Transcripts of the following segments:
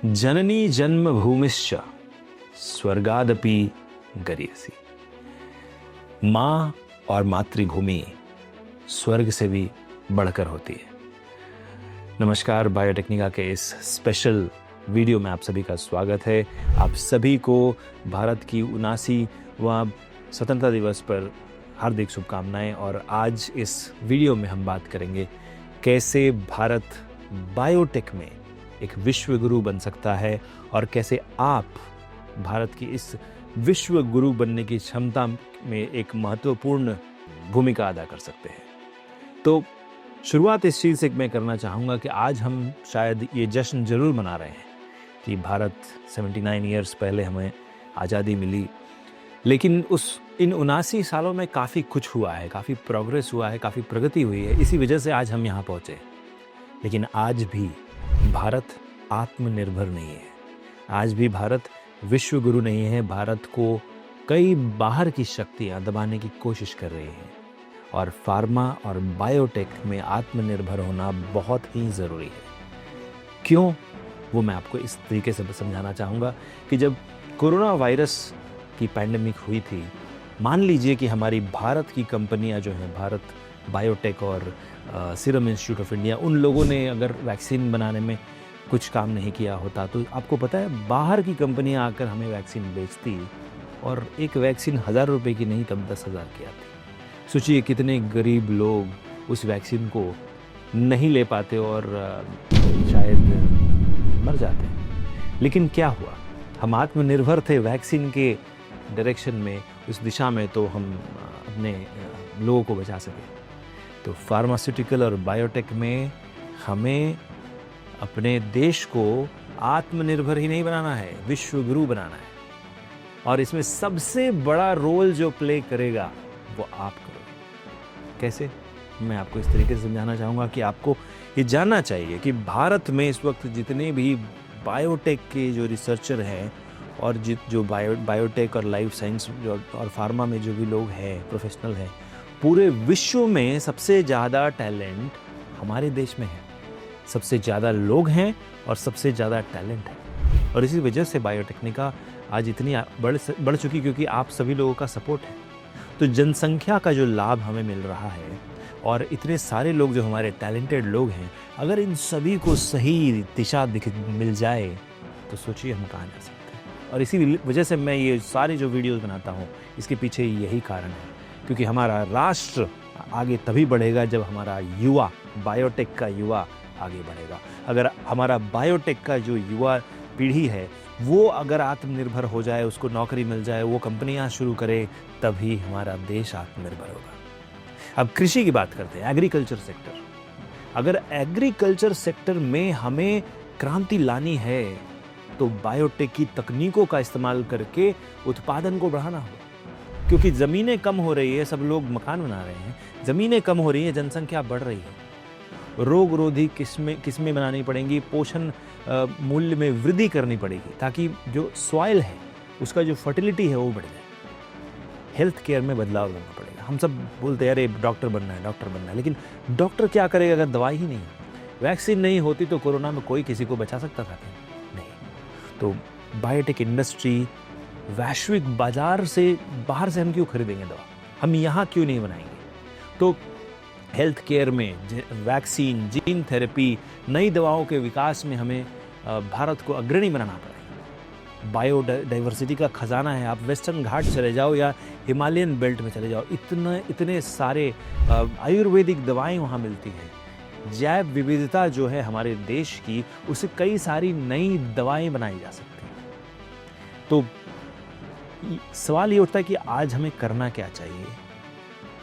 जननी जन्मभूमिश्च स्वर्गादपि गरीयसी। माँ और मातृभूमि स्वर्ग से भी बढ़कर होती है। नमस्कार, बायोटेक्निका के इस स्पेशल वीडियो में आप सभी का स्वागत है। आप सभी को भारत की 79वां स्वतंत्रता दिवस पर हार्दिक शुभकामनाएं। और आज इस वीडियो में हम बात करेंगे कैसे भारत बायोटेक में एक विश्व गुरु बन सकता है और कैसे आप भारत की इस विश्व गुरु बनने की क्षमता में एक महत्वपूर्ण भूमिका अदा कर सकते हैं। तो शुरुआत इस चीज़ से मैं करना चाहूँगा कि आज हम शायद ये जश्न ज़रूर मना रहे हैं कि भारत 79 ईयर्स पहले हमें आज़ादी मिली, लेकिन इन 79 सालों में काफ़ी कुछ हुआ है, काफ़ी प्रोग्रेस हुआ है, काफ़ी प्रगति हुई है। इसी वजह से आज हम यहाँ पहुँचे। लेकिन आज भी भारत आत्मनिर्भर नहीं है, आज भी भारत विश्व गुरु नहीं है। भारत को कई बाहर की शक्तियाँ दबाने की कोशिश कर रही हैं और फार्मा और बायोटेक में आत्मनिर्भर होना बहुत ही ज़रूरी है। क्यों, वो मैं आपको इस तरीके से समझाना चाहूँगा कि जब कोरोना वायरस की पैंडेमिक हुई थी, मान लीजिए कि हमारी भारत की कंपनियां जो हैं, भारत बायोटेक और सीरम इंस्टीट्यूट ऑफ इंडिया, उन लोगों ने अगर वैक्सीन बनाने में कुछ काम नहीं किया होता तो आपको पता है बाहर की कंपनियां आकर हमें वैक्सीन बेचती और एक वैक्सीन 1000 रुपये की नहीं तब 10,000 की आती। सोचिए कितने गरीब लोग उस वैक्सीन को नहीं ले पाते और शायद मर जाते। लेकिन क्या हुआ, हम आत्मनिर्भर थे वैक्सीन के डायरेक्शन में, उस दिशा में, तो हम अपने लोगों को बचा सके। तो फार्मास्यूटिकल और बायोटेक में हमें अपने देश को आत्मनिर्भर ही नहीं बनाना है, विश्व गुरु बनाना है। और इसमें सबसे बड़ा रोल जो प्ले करेगा वो आप करोगे। कैसे, मैं आपको इस तरीके से समझाना चाहूँगा कि आपको ये जानना चाहिए कि भारत में इस वक्त जितने भी बायोटेक के जो रिसर्चर हैं और जो बायोटेक और लाइफ साइंस और फार्मा में जो भी लोग हैं, प्रोफेशनल हैं, पूरे विश्व में सबसे ज़्यादा टैलेंट हमारे देश में है। सबसे ज़्यादा लोग हैं और सबसे ज़्यादा टैलेंट है। और इसी वजह से बायोटेक्निका आज इतनी बढ़ चुकी, क्योंकि आप सभी लोगों का सपोर्ट है। तो जनसंख्या का जो लाभ हमें मिल रहा है और इतने सारे लोग जो हमारे टैलेंटेड लोग हैं, अगर इन सभी को सही दिशा मिल जाए तो सोचिए हम कहाँ जा सकते हैं। और इसी वजह से मैं ये सारे जो वीडियोज़ बनाता हूँ, इसके पीछे यही कारण है, क्योंकि हमारा राष्ट्र आगे तभी बढ़ेगा जब हमारा युवा, बायोटेक का युवा आगे बढ़ेगा। अगर हमारा बायोटेक का जो युवा पीढ़ी है वो अगर आत्मनिर्भर हो जाए, उसको नौकरी मिल जाए, वो कंपनियां शुरू करे, तभी हमारा देश आत्मनिर्भर होगा। अब कृषि की बात करते हैं, एग्रीकल्चर सेक्टर। अगर एग्रीकल्चर सेक्टर में हमें क्रांति लानी है तो बायोटेक की तकनीकों का इस्तेमाल करके उत्पादन को बढ़ाना होगा। क्योंकि ज़मीनें कम हो रही है, सब लोग मकान बना रहे हैं, ज़मीनें कम हो रही हैं, जनसंख्या बढ़ रही है, रोग रोधी किस्में बनानी पड़ेंगी, पोषण मूल्य में वृद्धि करनी पड़ेगी, ताकि जो सॉइल है उसका जो फर्टिलिटी है वो बढ़ जाए। हेल्थ केयर में बदलाव लाना पड़ेगा। हम सब बोलते हैं अरे डॉक्टर बनना है, डॉक्टर बनना है, लेकिन डॉक्टर क्या करेगा अगर दवाई ही नहीं है? वैक्सीन नहीं होती तो कोरोना में कोई किसी को बचा सकता था? नहीं। तो बायोटेक इंडस्ट्री वैश्विक बाजार से बाहर से हम क्यों खरीदेंगे दवा? हम यहाँ क्यों नहीं बनाएंगे? तो हेल्थ केयर में वैक्सीन, जीन थेरेपी, नई दवाओं के विकास में हमें भारत को अग्रणी बनाना पड़ेगा। बायोडाइवर्सिटी का खजाना है। आप वेस्टर्न घाट चले जाओ या हिमालयन बेल्ट में चले जाओ, इतने सारे आयुर्वेदिक दवाएं वहाँ मिलती हैं। जैव विविधता जो है हमारे देश की, उससे कई सारी नई दवाएं बनाई जा सकती हैं। तो सवाल ये उठता है कि आज हमें करना क्या चाहिए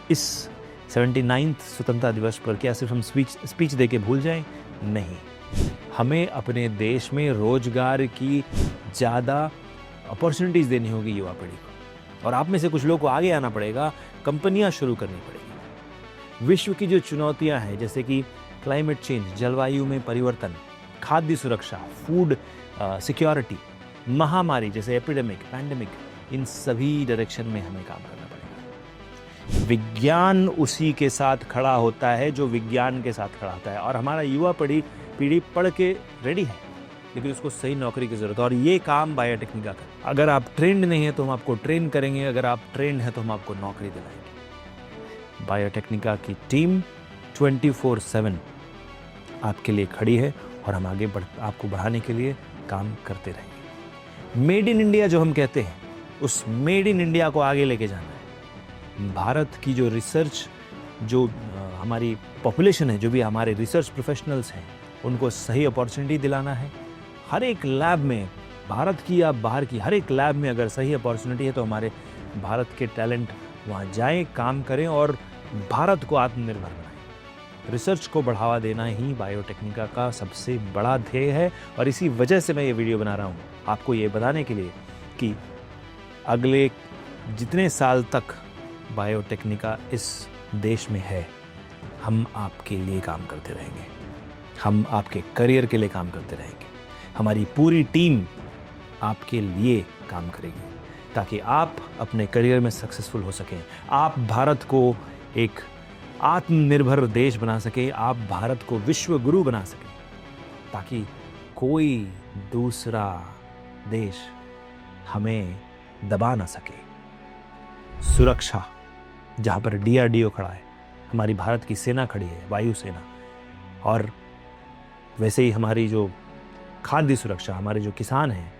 इस 79th स्वतंत्रता दिवस पर? क्या सिर्फ हम स्पीच दे के भूल जाएं? नहीं, हमें अपने देश में रोजगार की ज़्यादा अपॉर्चुनिटीज़ देनी होगी युवा पीढ़ी को, और आप में से कुछ लोगों को आगे आना पड़ेगा, कंपनियां शुरू करनी पड़ेगी। विश्व की जो चुनौतियां हैं, जैसे कि क्लाइमेट चेंज, जलवायु में परिवर्तन, खाद्य सुरक्षा, फूड सिक्योरिटी, महामारी जैसे एपिडेमिक, पैंडेमिक, इन सभी डायरेक्शन में हमें काम करना पड़ेगा। विज्ञान उसी के साथ खड़ा होता है जो विज्ञान के साथ खड़ा होता है, और हमारा युवा पीढ़ी पढ़ के रेडी है। लेकिन उसको सही नौकरी की ज़रूरत है और ये काम बायोटेक्निका का। अगर आप ट्रेंड नहीं है तो हम आपको ट्रेन करेंगे, अगर आप ट्रेंड हैं तो हम आपको नौकरी दिलाएंगे। बायोटेक्निका की टीम 24/7 आपके लिए खड़ी है और हम आगे आपको बढ़ाने के लिए काम करते रहेंगे। मेड इन इंडिया जो हम कहते हैं, उस मेड इन इंडिया को आगे लेके जाना है। भारत की जो रिसर्च, जो हमारी पॉपुलेशन है, जो भी हमारे रिसर्च प्रोफेशनल्स हैं, उनको सही अपॉर्चुनिटी दिलाना है। हर एक लैब में, भारत की या बाहर की हर एक लैब में अगर सही अपॉर्चुनिटी है तो हमारे भारत के टैलेंट वहाँ जाएं, काम करें और भारत को आत्मनिर्भर बनाएं। रिसर्च को बढ़ावा देना ही बायोटेक्निका का सबसे बड़ा ध्येय है और इसी वजह से मैं ये वीडियो बना रहा हूँ, आपको ये बताने के लिए कि अगले जितने साल तक बायोटेक्निका इस देश में है, हम आपके लिए काम करते रहेंगे, हम आपके करियर के लिए काम करते रहेंगे। हमारी पूरी टीम आपके लिए काम करेगी ताकि आप अपने करियर में सक्सेसफुल हो सकें, आप भारत को एक आत्मनिर्भर देश बना सके, आप भारत को विश्व गुरु बना सके, ताकि कोई दूसरा देश हमें दबा ना सके। सुरक्षा, जहाँ पर DRDO खड़ा है, हमारी भारत की सेना खड़ी है, वायुसेना, और वैसे ही हमारी जो खाद्य सुरक्षा, हमारे जो किसान हैं,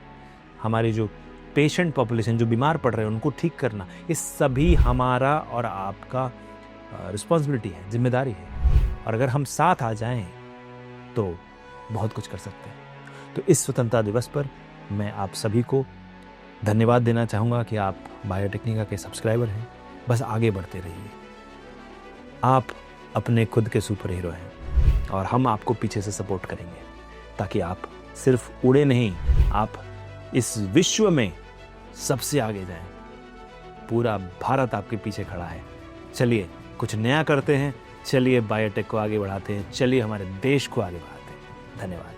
हमारे जो पेशेंट पॉपुलेशन जो बीमार पड़ रहे हैं उनको ठीक करना, ये सभी हमारा और आपका रिस्पॉन्सिबिलिटी है, जिम्मेदारी है। और अगर हम साथ आ जाएं तो बहुत कुछ कर सकते हैं। तो इस स्वतंत्रता दिवस पर मैं आप सभी को धन्यवाद देना चाहूँगा कि आप बायोटेक्निका के सब्सक्राइबर हैं। बस आगे बढ़ते रहिए, आप अपने खुद के सुपर हीरो हैं और हम आपको पीछे से सपोर्ट करेंगे ताकि आप सिर्फ उड़े नहीं, आप इस विश्व में सबसे आगे जाएं। पूरा भारत आपके पीछे खड़ा है। चलिए कुछ नया करते हैं, चलिए बायोटेक को आगे बढ़ाते हैं, चलिए हमारे देश को आगे बढ़ाते हैं। धन्यवाद।